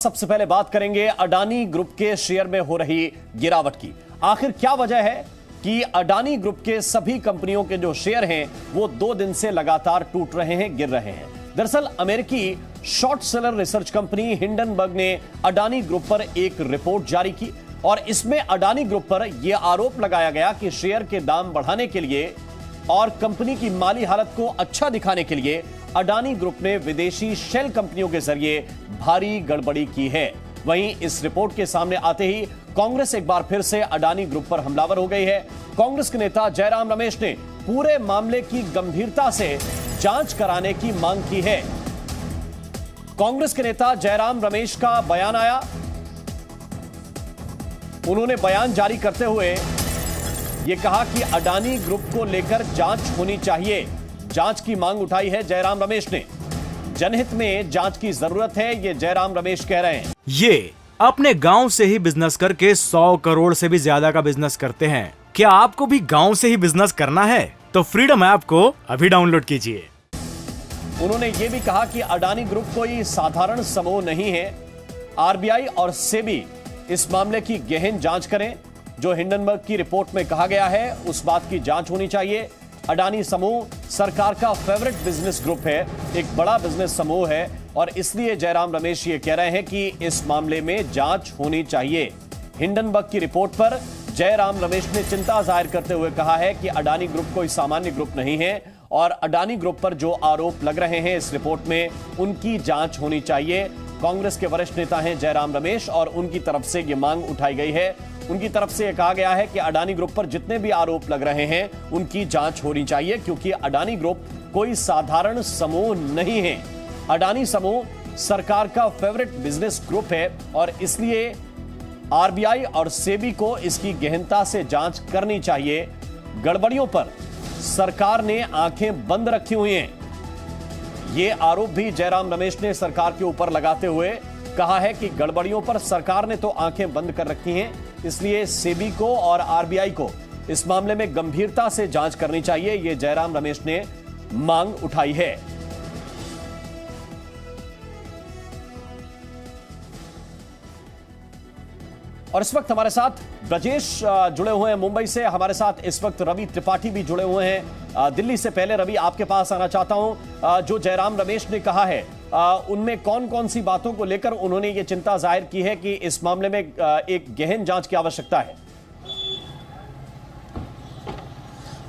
सबसे पहले बात करेंगे अडानी ग्रुप के शेयर में हो रही गिरावट की। आखिर क्या वजह है कि अडानी ग्रुप के सभी कंपनियों के जो शेयर हैं वो 2 दिन से लगातार टूट रहे हैं, गिर रहे हैं। दरअसल अमेरिकी short seller research company Hindenburg ने अडानी ग्रुप पर एक रिपोर्ट जारी की और इसमें अडानी ग्रुप पर यह आरोप लगाया गया कि शेयर के दाम बढ़ाने के लिए और कंपनी की माली हालत को अच्छा दिखाने के लिए अडानी ग्रुप ने विदेशी शेल कंपनियों के जरिए भारी गड़बड़ी की है। वहीं इस रिपोर्ट के सामने आते ही कांग्रेस एक बार फिर से अडानी ग्रुप पर हमलावर हो गई है। कांग्रेस के नेता जयराम रमेश ने पूरे मामले की गंभीरता से जांच कराने की मांग की है। कांग्रेस के नेता जयराम रमेश का बयान आया। उन्होंने बयान जारी करते हुए यह कहा कि अडानी ग्रुप को लेकर जांच होनी चाहिए। जांच की मांग उठाई है जयराम रमेश ने। जनहित में जांच की जरूरत है, ये जयराम रमेश कह रहे हैं। ये अपने गांव से ही बिजनेस करके 100 करोड़ से भी ज्यादा का बिजनेस करते हैं। क्या आपको भी गांव से ही बिजनेस करना है? तो फ्रीडम ऐप को अभी डाउनलोड कीजिए। उन्होंने ये भी कहा कि अडानी ग्रुप कोई साधारण समूह नहीं है। आरबीआई और सेबी इस मामले की गहन जांच करें। जो हिंडनबर्ग की रिपोर्ट में कहा गया है उस बात की जांच होनी चाहिए। अडानी समूह सरकार का फेवरेट बिजनेस ग्रुप है, एक बड़ा बिजनेस समूह है और इसलिए जयराम रमेश ये कह रहे हैं कि इस मामले में जांच होनी चाहिए। हिंडनबर्ग की रिपोर्ट पर जयराम रमेश ने चिंता जाहिर करते हुए कहा है कि अडानी ग्रुप कोई सामान्य ग्रुप नहीं है और अडानी ग्रुप पर जो आरोप लग रहे हैं इस रिपोर्ट में उनकी जांच होनी चाहिए। कांग्रेस के वरिष्ठ नेता हैं जयराम रमेश और उनकी तरफ से ये मांग उठाई गई है। उनकी तरफ से यह कहा गया है कि अडानी ग्रुप पर जितने भी आरोप लग रहे हैं उनकी जांच होनी चाहिए, क्योंकि अडानी ग्रुप कोई साधारण समूह नहीं है। अडानी समूह सरकार का फेवरेट बिजनेस ग्रुप है और इसलिए आरबीआई और सेबी को इसकी गहनता से जांच करनी चाहिए। गड़बड़ियों पर सरकार ने आंखें बंद रखी हुई हैं। ये आरोप भी जयराम रमेश ने सरकार के ऊपर लगाते हुए कहा है कि गड़बड़ियों पर सरकार ने तो आंखें बंद कर रखी हैं, इसलिए सेबी को और आरबीआई को इस मामले में गंभीरता से जांच करनी चाहिए। ये जयराम रमेश ने मांग उठाई है। और इस वक्त हमारे साथ ब्रजेश जुड़े हुए हैं मुंबई से। हमारे साथ इस वक्त रवि त्रिपाठी भी जुड़े हुए हैं दिल्ली से। पहले रवि आपके पास आना चाहता हूं, जो जयराम रमेश ने कहा है उनमें कौन कौन सी बातों को लेकर उन्होंने ये चिंता जाहिर की है कि इस मामले में एक गहन जांच की आवश्यकता है?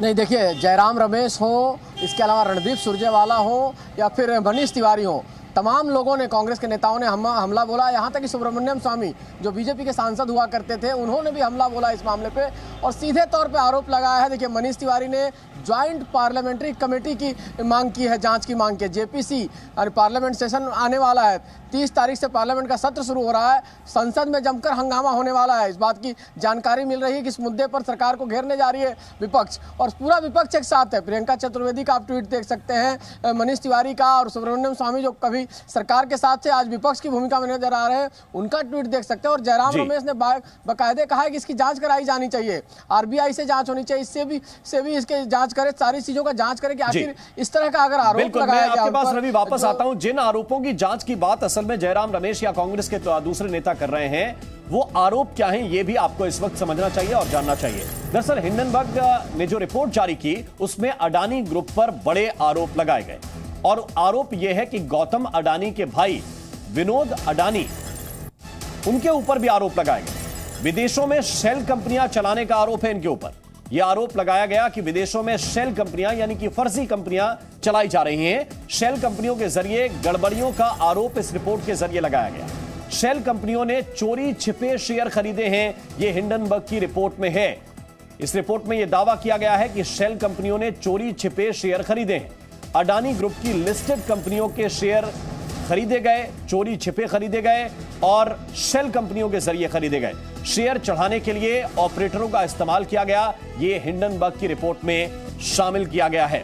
नहीं, देखिए, जयराम रमेश हो, इसके अलावा रणदीप सुरजेवाला हो या फिर मनीष तिवारी हो, तमाम लोगों ने, कांग्रेस के नेताओं ने हमला बोला। यहाँ तक कि सुब्रमण्यम स्वामी जो बीजेपी के सांसद हुआ करते थे उन्होंने भी हमला बोला इस मामले पे और सीधे तौर पे आरोप लगाया है। देखिए, मनीष तिवारी ने ज्वाइंट पार्लियामेंट्री कमेटी की मांग की है, जांच की मांग की है। जेपीसी और पार्लियामेंट सेशन आने वाला है, 30 तारीख से पार्लियामेंट का सत्र शुरू हो रहा है। संसद में जमकर हंगामा होने वाला है। इस बात की जानकारी मिल रही है कि इस मुद्दे पर सरकार को घेरने जा रही है विपक्ष, और पूरा विपक्ष एक साथ है। प्रियंका चतुर्वेदी का आप ट्वीट देख सकते हैं, मनीष तिवारी का, और सुब्रमण्यम स्वामी जो कभी सरकार के साथ से आज विपक्ष की भूमिका में नजर आ रहे हैं, उनका ट्वीट देख सकते हैं। और जयराम रमेश ने बाकायदे कहा है कि इसकी जांच कराई जानी चाहिए, आरबीआई से जांच होनी चाहिए, इससे भी इसके जांच करे, सारी चीजों का जांच करे कि आखिर इस तरह का अगर आरोप लगाया गया। आपके पास रवि वापस आता हूं। जिन आरोपों की जांच की बात असल में जयराम रमेश या कांग्रेस के दूसरे नेता कर रहे हैं, वो आरोप क्या हैं, ये भी आपको इस वक्त समझना चाहिए और जानना चाहिए। दरअसल हिंडनबर्ग ने जो रिपोर्ट जारी की उसमें अडानी ग्रुप पर बड़े आरोप लगाए गए और आरोप यह है कि गौतम अडानी के भाई विनोद अडानी, उनके ऊपर भी आरोप लगाए गए। विदेशों में शेल कंपनियां चलाने का आरोप है इनके ऊपर। यह आरोप लगाया गया कि विदेशों में शेल कंपनियां यानी कि फर्जी कंपनियां चलाई जा रही हैं। शेल कंपनियों के जरिए गड़बड़ियों का आरोप इस रिपोर्ट के जरिए लगाया गया। शेल कंपनियों ने चोरी छिपे शेयर खरीदे हैं, यह हिंडनबर्ग की रिपोर्ट में है। इस रिपोर्ट में यह दावा किया गया है कि शेल कंपनियों ने चोरी छिपे शेयर खरीदे हैं। अडानी ग्रुप की लिस्टेड कंपनियों के शेयर खरीदे गए, चोरी छिपे खरीदे गए और शेल कंपनियों के जरिए खरीदे गए। शेयर चढ़ाने के लिए ऑपरेटरों का इस्तेमाल किया गया, यह हिंडनबर्ग की रिपोर्ट में शामिल किया गया है।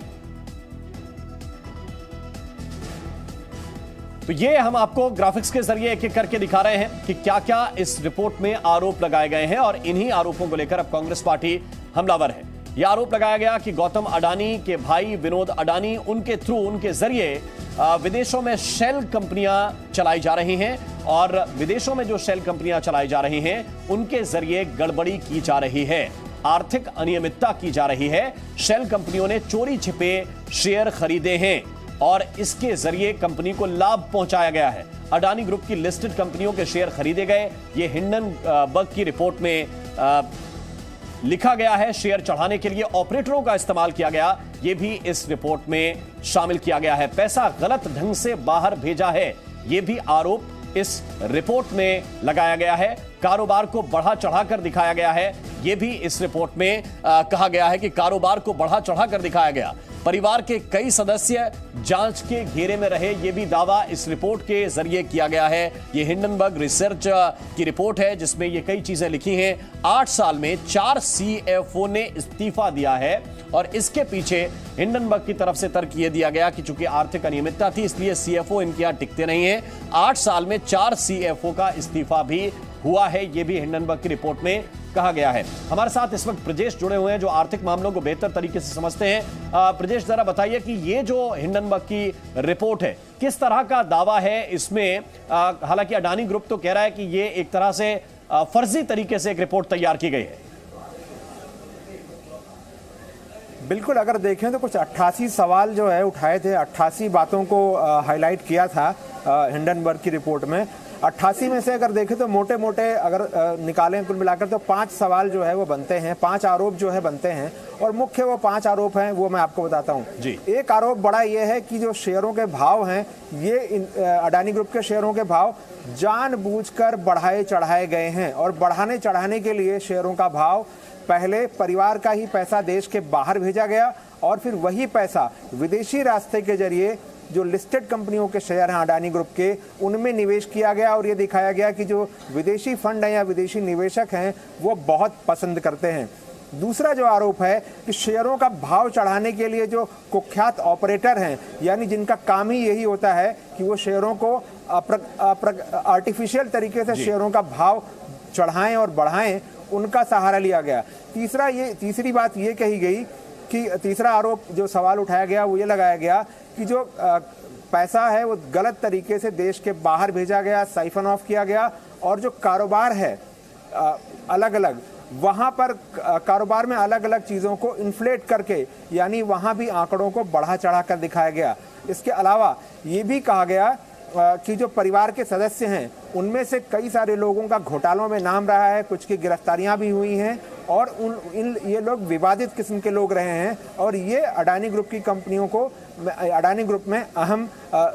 तो ये हम आपको ग्राफिक्स के जरिए एक एक करके दिखा रहे हैं कि क्या क्या इस रिपोर्ट में आरोप लगाए गए हैं और इन्हीं आरोपों को लेकर अब कांग्रेस पार्टी हमलावर है। यह आरोप लगाया गया कि गौतम अडानी के भाई विनोद अडानी उनके थ्रू, उनके जरिए विदेशों में शेल कंपनियां चलाई जा रही हैं और विदेशों में जो शेल कंपनियां चलाई जा रही हैं उनके जरिए गड़बड़ी की जा रही है, आर्थिक अनियमितता की जा रही है। शेल कंपनियों ने चोरी छिपे शेयर खरीदे हैं और इसके जरिए कंपनी को लाभ पहुंचाया गया है। अडानी ग्रुप की लिस्टेड कंपनियों के शेयर खरीदे गए, ये हिंडनबर्ग की रिपोर्ट में लिखा गया है। शेयर चढ़ाने के लिए ऑपरेटरों का इस्तेमाल किया गया, यह भी इस रिपोर्ट में शामिल किया गया है। पैसा गलत ढंग से बाहर भेजा है, यह भी आरोप इस रिपोर्ट में लगाया गया है। कारोबार को बढ़ा चढ़ाकर दिखाया गया है, यह भी इस रिपोर्ट में कहा गया है कि कारोबार को बढ़ा चढ़ाकर दिखाया गया। परिवार के कई सदस्य जांच के घेरे में रहे, यह भी दावा इस रिपोर्ट के जरिए किया गया है। यह हिंडनबर्ग रिसर्च की रिपोर्ट है जिसमें ये कई चीजें लिखी हैं। 8 साल में 4 CFO ने इस्तीफा दिया है और इसके पीछे हिंडनबर्ग की तरफ से तर्क यह दिया गया कि चूंकि आर्थिक अनियमितता थी इसलिए CFO इनके यहां टिकते नहीं है। 8 साल में 4 CFO का इस्तीफा भी हुआ है, यह भी हिंडनबर्ग की रिपोर्ट में कहा गया है। हमारे साथ इस वक्त ब्रजेश जुड़े हुए हैं जो आर्थिक मामलों को बेहतर तरीके से समझते हैं। ब्रजेश, जरा बताइए कि ये जो हिंडनबर्ग की रिपोर्ट है किस तरह का दावा है इसमें? हालांकि अडानी ग्रुप तो कह रहा है कि ये एक तरह से फर्जी तरीके से एक रिपोर्ट तैयार की गई है। बिल्कुल, अगर देखें तो कुछ 88 सवाल जो है उठाए थे, 88 बातों को हाईलाइट किया था हिंडनबर्ग की रिपोर्ट में। 88 में से अगर देखें तो मोटे मोटे अगर निकालें कुल मिलाकर तो 5 सवाल जो है वो बनते हैं, 5 आरोप जो है बनते हैं और मुख्य वो 5 आरोप हैं वो मैं आपको बताता हूँ जी। एक आरोप बड़ा ये है कि जो शेयरों के भाव हैं ये अडानी ग्रुप के शेयरों के भाव जानबूझकर बढ़ाए चढ़ाए गए हैं और बढ़ाने चढ़ाने के लिए शेयरों का भाव पहले परिवार का ही पैसा देश के बाहर भेजा गया और फिर वही पैसा विदेशी रास्ते के जरिए जो लिस्टेड कंपनियों के शेयर हैं अडानी ग्रुप के, उनमें निवेश किया गया और ये दिखाया गया कि जो विदेशी फंड हैं या विदेशी निवेशक हैं वो बहुत पसंद करते हैं। दूसरा जो आरोप है कि शेयरों का भाव चढ़ाने के लिए जो कुख्यात ऑपरेटर हैं, यानी जिनका काम ही यही होता है कि वो शेयरों को आर्टिफिशियल तरीके से शेयरों का भाव चढ़ाएं और बढ़ाएं, उनका सहारा लिया गया। तीसरी बात ये कही गई कि तीसरा आरोप जो सवाल उठाया गया वो ये लगाया गया कि जो पैसा है वो गलत तरीके से देश के बाहर भेजा गया, साइफन ऑफ किया गया और जो कारोबार है अलग अलग वहाँ पर कारोबार में अलग अलग चीज़ों को इन्फ्लेट करके यानी वहाँ भी आंकड़ों को बढ़ा चढ़ा कर दिखाया गया। इसके अलावा ये भी कहा गया कि जो परिवार के सदस्य हैं उनमें से कई सारे लोगों का घोटालों में नाम रहा है, कुछ की गिरफ्तारियां भी हुई हैं और ये लोग विवादित किस्म के लोग रहे हैं और ये अडानी ग्रुप की कंपनियों को अडानी ग्रुप में अहम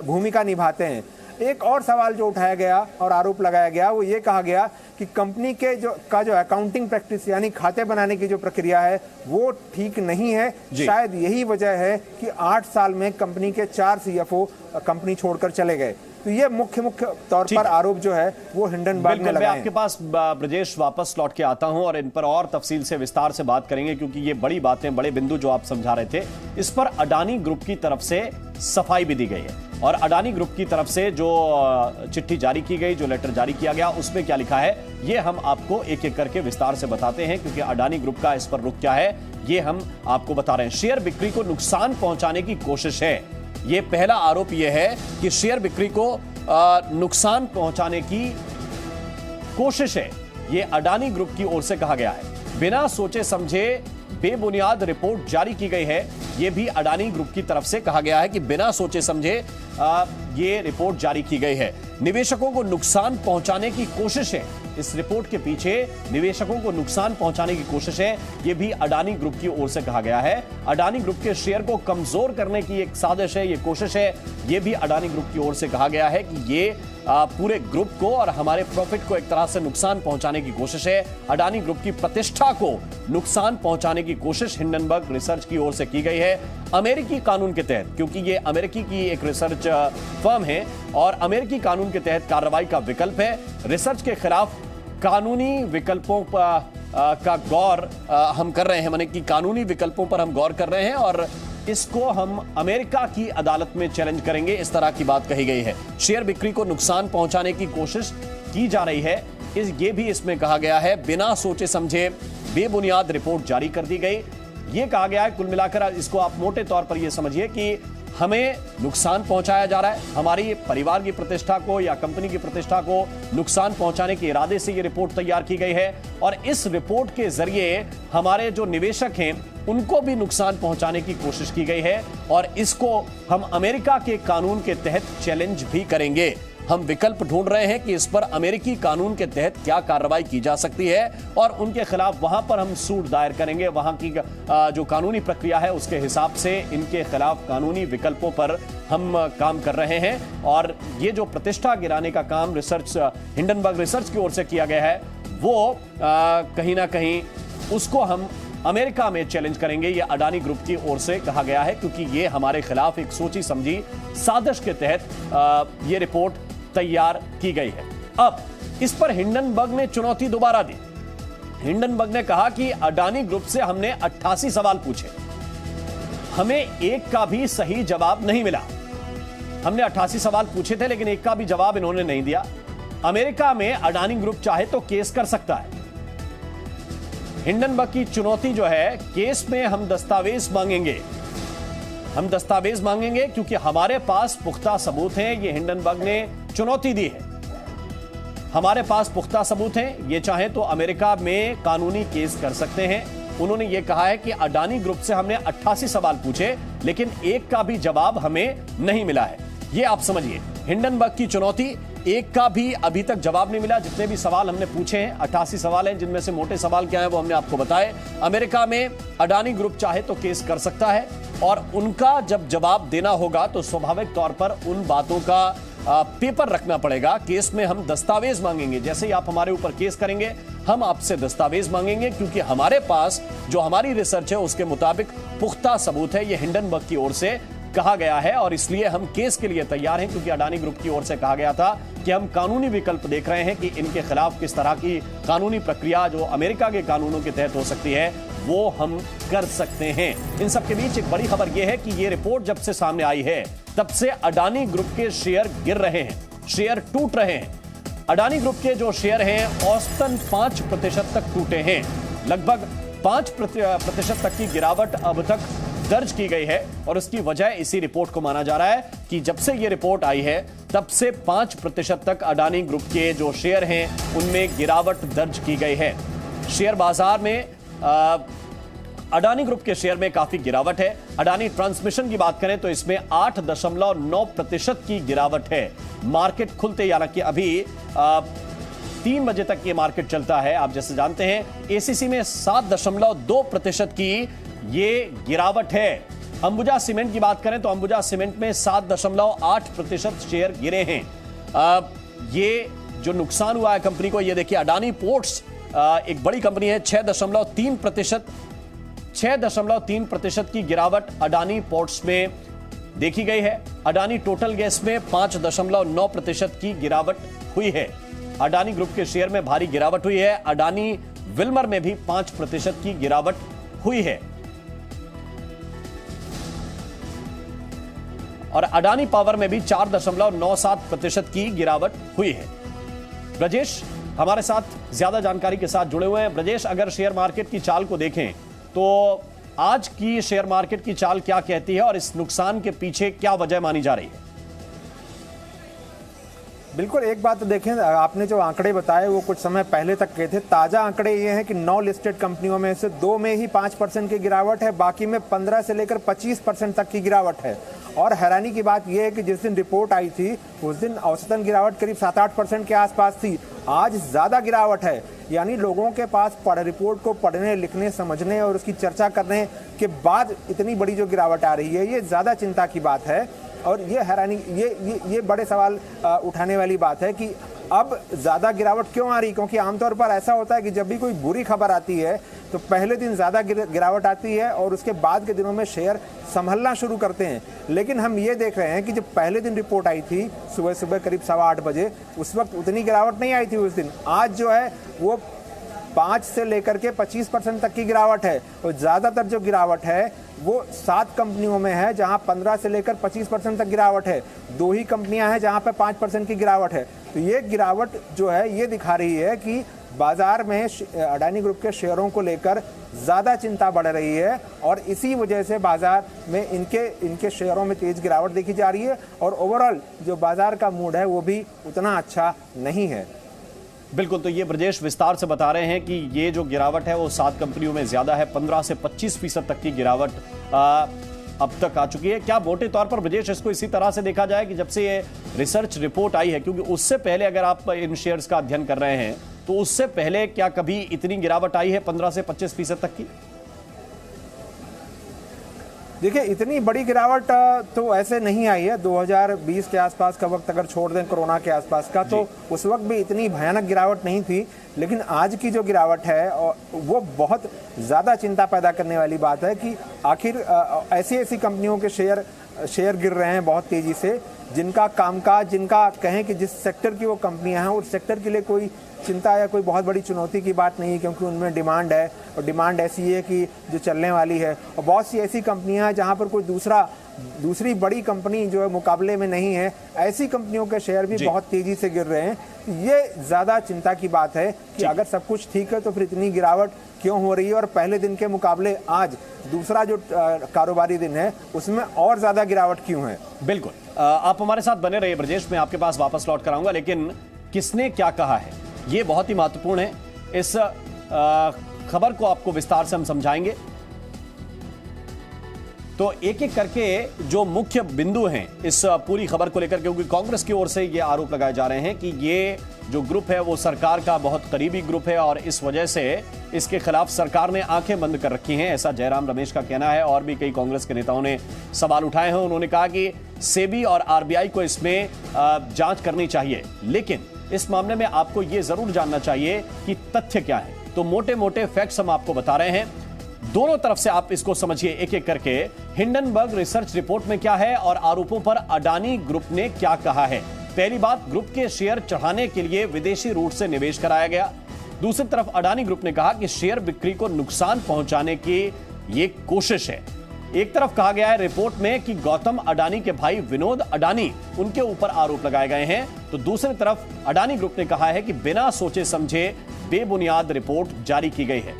भूमिका निभाते हैं। एक और सवाल जो उठाया गया और आरोप लगाया गया वो ये कहा गया कि कंपनी के जो अकाउंटिंग प्रैक्टिस यानी खाते बनाने की जो प्रक्रिया है वो ठीक नहीं है। शायद यही वजह है कि 8 साल में कंपनी के 4 CFO कंपनी छोड़कर चले गए। तो ये मुख्य तौर पर आरोप जो है वो हिंडनबर्ग ने लगाए। मैं आपके पास ब्रजेश वापस लौट के आता हूं और इन पर और तफसील से विस्तार से बात करेंगे क्योंकि ये बड़ी बातें, बड़े बिंदु जो आप समझा रहे थे, इस पर अडानी ग्रुप की तरफ से सफाई भी दी गई है और अडानी ग्रुप की तरफ से जो चिट्ठी जारी की गई, जो लेटर जारी किया गया, उसमें क्या लिखा है ये हम आपको एक एक करके विस्तार से बताते हैं क्योंकि अडानी ग्रुप का इस पर रुख क्या है ये हम आपको बता रहे हैं। शेयर बिक्री को नुकसान पहुंचाने की कोशिश है, ये पहला आरोप यह है कि शेयर बिक्री को नुकसान पहुंचाने की कोशिश है, ये अडानी ग्रुप की ओर से कहा गया है। बिना सोचे समझे बेबुनियाद रिपोर्ट जारी की गई है, यह भी अडानी ग्रुप की तरफ से कहा गया है कि बिना सोचे समझे ये रिपोर्ट जारी की गई है। निवेशकों को नुकसान पहुंचाने की कोशिश है, इस रिपोर्ट के पीछे निवेशकों को नुकसान पहुंचाने की कोशिश है, यह भी अडानी ग्रुप की ओर से कहा गया है। अडानी ग्रुप के शेयर को कमजोर करने की एक साजिश है, ये कोशिश है, यह भी अडानी ग्रुप की ओर से कहा गया है कि ये पूरे ग्रुप को और हमारे प्रॉफिट को एक तरह से नुकसान पहुंचाने की कोशिश है। अडानी ग्रुप की प्रतिष्ठा को नुकसान पहुंचाने की कोशिश हिंडनबर्ग रिसर्च की ओर से की गई है अमेरिकी कानून के तहत, क्योंकि ये अमेरिकी की एक रिसर्च फर्म है और अमेरिकी कानून के तहत कार्रवाई का विकल्प है। रिसर्च के खिलाफ कानूनी विकल्पों का गौर हम कर रहे हैं, माने कि कानूनी विकल्पों पर हम गौर कर रहे हैं और इसको हम अमेरिका की अदालत में चैलेंज करेंगे, इस तरह की बात कही गई है। शेयर बिक्री को नुकसान पहुंचाने की कोशिश की जा रही है, ये भी इसमें कहा गया है। बिना सोचे समझे बेबुनियाद रिपोर्ट जारी कर दी गई। ये कहा गया है, कुल मिलाकर इसको आप मोटे तौर पर ये समझिए कि हमें नुकसान पहुंचाया जा रहा है, हमारी परिवार की प्रतिष्ठा को या कंपनी की प्रतिष्ठा को नुकसान पहुंचाने के इरादे से ये रिपोर्ट तैयार की गई है और इस रिपोर्ट के जरिए हमारे जो निवेशक हैं उनको भी नुकसान पहुंचाने की कोशिश की गई है और इसको हम अमेरिका के कानून के तहत चैलेंज भी करेंगे। हम विकल्प ढूंढ रहे हैं कि इस पर अमेरिकी कानून के तहत क्या कार्रवाई की जा सकती है और उनके खिलाफ वहां पर हम सूट दायर करेंगे। वहां की जो कानूनी प्रक्रिया है उसके हिसाब से इनके खिलाफ कानूनी विकल्पों पर हम काम कर रहे हैं और ये जो प्रतिष्ठा गिराने का काम रिसर्च हिंडनबर्ग रिसर्च की ओर से किया गया है वो कहीं ना कहीं उसको हम अमेरिका में चैलेंज करेंगे। ये अडानी ग्रुप की ओर से कहा गया है क्योंकि ये हमारे खिलाफ एक सोची समझी साजिश के तहत ये रिपोर्ट तैयार की गई है। अब इस पर हिंडनबर्ग ने चुनौती दोबारा दी। हिंडनबर्ग ने कहा कि अडानी ग्रुप से हमने 88 सवाल पूछे, हमें एक का भी सही जवाब नहीं मिला। हमने 88 सवाल पूछे थे लेकिन एक का भी जवाब इन्होंने नहीं दिया। अमेरिका में अडानी ग्रुप चाहे तो केस कर सकता है। हिंडनबर्ग की चुनौती जो है, केस में हम दस्तावेज मांगेंगे, हम दस्तावेज मांगेंगे क्योंकि हमारे पास पुख्ता सबूत हैं। ये हिंडनबर्ग ने चुनौती दी है, हमारे पास पुख्ता सबूत हैं। ये चाहे तो अमेरिका में कानूनी केस कर सकते हैं। उन्होंने ये कहा है कि अडानी ग्रुप से हमने 88 सवाल पूछे लेकिन एक का भी जवाब हमें नहीं मिला है। ये आप समझिए हिंडनबर्ग की चुनौती, एक का भी अभी तक जवाब नहीं मिला। जितने भी सवाल हमने पूछे हैं 88 सवाल हैं, जिनमें से मोटे सवाल क्या है वो हमने आपको बताए। अमेरिका में अडानी ग्रुप चाहे तो केस कर सकता है और उनका जब जवाब देना होगा तो स्वाभाविक तौर पर उन बातों का पेपर रखना पड़ेगा। केस में हम दस्तावेज मांगेंगे, जैसे ही आप हमारे ऊपर केस करेंगे हम आपसे दस्तावेज मांगेंगे क्योंकि हमारे पास जो हमारी रिसर्च है उसके मुताबिक पुख्ता सबूत है। यह हिंडनबर्ग की ओर से कहा गया है और इसलिए हम केस के लिए तैयार हैं क्योंकि अडानी ग्रुप की ओर से कहा गया था कि हम कानूनी विकल्प देख रहे हैं कि इनके खिलाफ किस तरह की कानूनी प्रक्रिया जो अमेरिका के कानूनों के तहत हो सकती है वो हम कर सकते हैं। इन सब के बीच एक बड़ी खबर यह है कि यह रिपोर्ट जब से सामने आई है तब से अडानी ग्रुप के शेयर गिर रहे हैं, शेयर टूट रहे हैं। अडानी ग्रुप के जो शेयर हैं औसतन 5% तक टूटे हैं। लगभग 5% तक की गिरावट अब तक दर्ज की गई है और उसकी वजह इसी रिपोर्ट को माना जा रहा है कि जब से यह रिपोर्ट आई है तब से 5% तक अडानी ग्रुप के जो शेयर हैं उनमें गिरावट दर्ज की गई है। शेयर बाजार में अडानी ग्रुप के शेयर में काफी गिरावट है। अडानी ट्रांसमिशन की बात करें तो इसमें 8.9% की गिरावट है। मार्केट खुलते, हालांकि अभी 3 बजे तक ये मार्केट चलता है, आप जैसे जानते हैं। एसीसी में 7.2% की ये गिरावट है। अंबुजा सीमेंट की बात करें तो अंबुजा सीमेंट में 7.8% शेयर गिरे हैं। ये जो नुकसान हुआ है कंपनी को, ये देखिए अडानी पोर्ट्स एक बड़ी कंपनी है, 6.3% की गिरावट अडानी पोर्ट्स में देखी गई है। अडानी टोटल गैस में 5.9% की गिरावट हुई है। अडानी ग्रुप के शेयर में भारी गिरावट हुई है। अडानी विल्मर में भी 5% की गिरावट हुई है और अडानी पावर में भी 4.97% की गिरावट हुई है। ब्रजेश हमारे साथ ज्यादा जानकारी के साथ जुड़े हुए हैं। ब्रजेश, अगर शेयर मार्केट की चाल को देखें तो आज की शेयर मार्केट की चाल क्या कहती है और इस नुकसान के पीछे क्या वजह मानी जा रही है? बिल्कुल, एक बात तो देखें, आपने जो आंकड़े बताए वो कुछ समय पहले तक के थे। ताज़ा आंकड़े ये हैं कि 9 लिस्टेड कंपनियों में से 2 में ही 5% की गिरावट है, बाकी में 15 से लेकर 25% तक की गिरावट है। और हैरानी की बात यह है कि जिस दिन रिपोर्ट आई थी उस दिन औसतन गिरावट करीब 7-8% के आसपास थी। आज ज़्यादा गिरावट है, यानी लोगों के पास रिपोर्ट को पढ़ने, लिखने, समझने और उसकी चर्चा करने के बाद इतनी बड़ी जो गिरावट आ रही है, ये ज़्यादा चिंता की बात है। और ये हैरानी, ये बड़े सवाल उठाने वाली बात है कि अब ज़्यादा गिरावट क्यों आ रही, क्योंकि आमतौर पर ऐसा होता है कि जब भी कोई बुरी खबर आती है तो पहले दिन ज़्यादा गिरावट आती है और उसके बाद के दिनों में शेयर संभलना शुरू करते हैं। लेकिन हम ये देख रहे हैं कि जब पहले दिन रिपोर्ट आई थी सुबह करीब 8:15 बजे, उस वक्त उतनी गिरावट नहीं आई थी उस दिन। आज जो है वो 5 से लेकर के 25% तक की गिरावट है। और ज़्यादातर जो गिरावट है वो 7 कंपनियों में है जहां 15 से लेकर 25% तक गिरावट है। 2 ही कंपनियां हैं जहां पर 5% की गिरावट है। तो ये गिरावट जो है ये दिखा रही है कि बाजार में अडानी ग्रुप के शेयरों को लेकर ज़्यादा चिंता बढ़ रही है और इसी वजह से बाजार में इनके शेयरों में तेज गिरावट देखी जा रही है और ओवरऑल जो बाजार का मूड है वो भी उतना अच्छा नहीं है। बिल्कुल, तो ये ब्रजेश विस्तार से बता रहे हैं कि ये जो गिरावट है वो 7 कंपनियों में ज्यादा है, 15 से 25% तक की गिरावट अब तक आ चुकी है। क्या मोटे तौर पर ब्रजेश इसको इसी तरह से देखा जाए कि जब से ये रिसर्च रिपोर्ट आई है, क्योंकि उससे पहले अगर आप इन शेयर्स का अध्ययन कर रहे हैं तो उससे पहले क्या कभी इतनी गिरावट आई है 15 से 25% तक की? देखिए, इतनी बड़ी गिरावट तो ऐसे नहीं आई है। 2020 के आसपास का वक्त अगर छोड़ दें, कोरोना के आसपास का, तो उस वक्त भी इतनी भयानक गिरावट नहीं थी। लेकिन आज की जो गिरावट है वो बहुत ज़्यादा चिंता पैदा करने वाली बात है कि आखिर ऐसी कंपनियों के शेयर गिर रहे हैं बहुत तेज़ी से, जिनका कामकाज, जिनका कहें कि जिस सेक्टर की वो कंपनियां हैं उस सेक्टर के लिए कोई चिंता या कोई बहुत बड़ी चुनौती की बात नहीं है, क्योंकि उनमें डिमांड है और डिमांड ऐसी है कि जो चलने वाली है। और बहुत सी ऐसी कंपनियां हैं जहां पर कोई दूसरी बड़ी कंपनी जो है मुकाबले में नहीं है, ऐसी कंपनियों के शेयर भी बहुत तेज़ी से गिर रहे हैं। ये ज़्यादा चिंता की बात है कि अगर सब कुछ ठीक है तो फिर इतनी गिरावट क्यों हो रही है और पहले दिन के मुकाबले आज दूसरा जो कारोबारी दिन है उसमें और ज़्यादा गिरावट क्यों है। बिल्कुल, आप हमारे साथ बने रहिए ब्रजेश, मैं आपके पास वापस लौट कर आऊंगा, लेकिन किसने क्या कहा है ये बहुत ही महत्वपूर्ण है। इस खबर को आपको विस्तार से हम समझाएंगे। तो एक एक करके जो मुख्य बिंदु हैं इस पूरी खबर को लेकर, क्योंकि कांग्रेस की ओर से ये आरोप लगाए जा रहे हैं कि ये जो ग्रुप है वो सरकार का बहुत करीबी ग्रुप है और इस वजह से इसके खिलाफ सरकार ने आंखें बंद कर रखी हैं, ऐसा जयराम रमेश का कहना है। और भी कई कांग्रेस के नेताओं ने सवाल उठाए हैं। उन्होंने कहा कि सेबी और आरबीआई को इसमें जांच करनी चाहिए, लेकिन इस मामले में आपको यह जरूर जानना चाहिए कि तथ्य क्या है। तो मोटे मोटे फैक्ट्स हम आपको बता रहे हैं, दोनों तरफ से आप इसको समझिए एक एक करके। हिंडनबर्ग रिसर्च रिपोर्ट में क्या है और आरोपों पर अडानी ग्रुप ने क्या कहा है। पहली बात, ग्रुप के शेयर चढ़ाने के लिए विदेशी रूट से निवेश कराया गया। दूसरी तरफ अडानी ग्रुप ने कहा कि शेयर बिक्री को नुकसान पहुंचाने की ये कोशिश है। एक तरफ कहा गया है रिपोर्ट में कि गौतम अडानी के भाई विनोद अडानी, उनके ऊपर आरोप लगाए गए हैं, तो दूसरी तरफ अडानी ग्रुप ने कहा है कि बिना सोचे समझे बेबुनियाद रिपोर्ट जारी की गई है।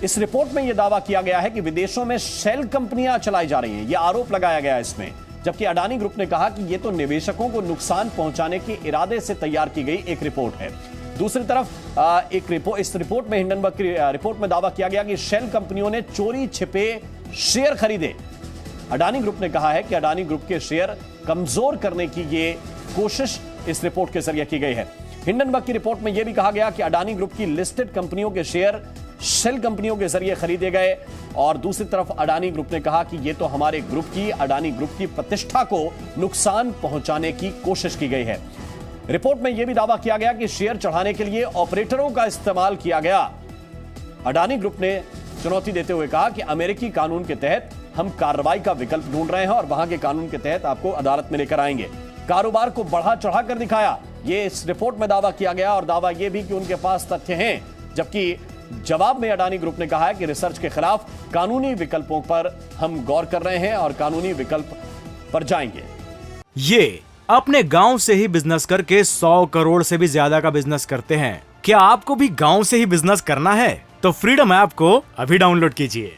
इस रिपोर्ट में यह दावा किया गया है कि विदेशों में शेल कंपनियां चलाई जा रही हैं, यह आरोप लगाया गया है इसमें। जबकि अडानी ग्रुप ने कहा कि यह तो निवेशकों को नुकसान पहुंचाने के इरादे से तैयार की गई एक रिपोर्ट है। दूसरी तरफ इस रिपोर्ट में, हिंडनबर्ग की रिपोर्ट में दावा किया गया कि शेल कंपनियों ने चोरी छिपे शेयर खरीदे। अडानी ग्रुप ने कहा है कि अडानी ग्रुप के शेयर कमजोर करने की यह कोशिश इस रिपोर्ट के जरिए की गई है। हिंडनबर्ग की रिपोर्ट में यह भी कहा गया कि अडानी ग्रुप की लिस्टेड कंपनियों के शेयर शेल कंपनियों के जरिए खरीदे गए। और दूसरी तरफ अडानी ग्रुप ने कहा कि यह तो हमारे ग्रुप की, अडानी ग्रुप की प्रतिष्ठा को नुकसान पहुंचाने की कोशिश की गई है। रिपोर्ट में यह भी दावा किया गया कि शेयर चढ़ाने के लिए ऑपरेटरों का इस्तेमाल किया गया। अडानी ग्रुप ने चुनौती देते हुए कहा कि अमेरिकी कानून के तहत हम कार्रवाई का विकल्प ढूंढ रहे हैं और वहां के कानून के तहत आपको अदालत में लेकर आएंगे। कारोबार को बढ़ा चढ़ाकर दिखाया, यह इस रिपोर्ट में दावा किया गया और दावा यह भी कि उनके पास तथ्य हैं। जबकि जवाब में अडानी ग्रुप ने कहा है कि रिसर्च के खिलाफ कानूनी विकल्पों पर हम गौर कर रहे हैं और कानूनी विकल्प पर जाएंगे। ये अपने गांव से ही बिजनेस करके 100 करोड़ से भी ज्यादा का बिजनेस करते हैं। क्या आपको भी गांव से ही बिजनेस करना है? तो फ्रीडम ऐप को अभी डाउनलोड कीजिए।